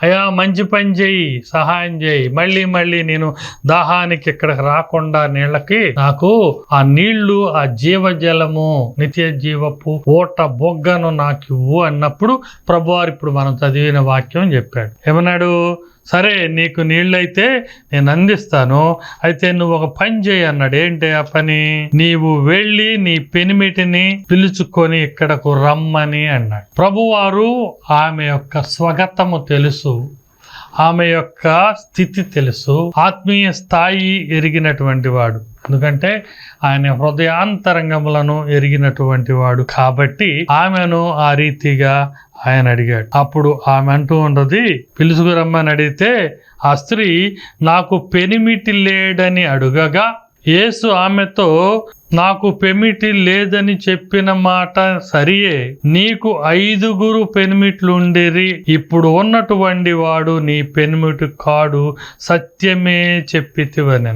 అయ్యా మంచి పని చేయి, సహాయం చేయి, మళ్ళీ మళ్ళీ నేను దాహానికి ఇక్కడికి రాకుండా నీళ్ళకి నాకు ఆ నీళ్లు, ఆ జీవజలము, నిత్య జీవపు ఓట బొగ్గను నాకు ఇవ్వు అన్నప్పుడు ప్రభువారు ఇప్పుడు మనం చదివిన వాక్యం చెప్పాడు. ఏమన్నాడు? సరే నీకు నీళ్ళైతే నేను అందిస్తాను, అయితే నువ్వు ఒక పని చేయి అన్నాడు. ఏంటి ఆ పని? నీవు వెళ్ళి నీ పెనిమిటిని పిలుచుకొని ఇక్కడకు రమ్మని అన్నాడు. ప్రభువారు ఆమె యొక్క స్వగతము తెలుసు, ఆమె యొక్క స్థితి తెలుసు, ఆత్మీయ స్థాయి ఎరిగినటువంటి వాడు. ఎందుకంటే ఆయన హృదయాంతరంగములను ఎరిగినటువంటి వాడు కాబట్టి ఆమెను ఆ రీతిగా ఆయన అడిగాడు. అప్పుడు ఆమె అంటూ ఉన్నది, పిలుచుకురమ్మని అడిగితే ఆ స్త్రీ నాకు పెనిమిటి లేడని అడుగగా యేసు ఆమెతో, నాకు పెనిమిటి లేదని చెప్పిన మాట సరియే, నీకు 5 పెనిమిట్లుండిరి, ఇప్పుడు ఉన్నటువంటి వాడు నీ పెనిమిటి కాడు, సత్యమే చెప్పితివనెను.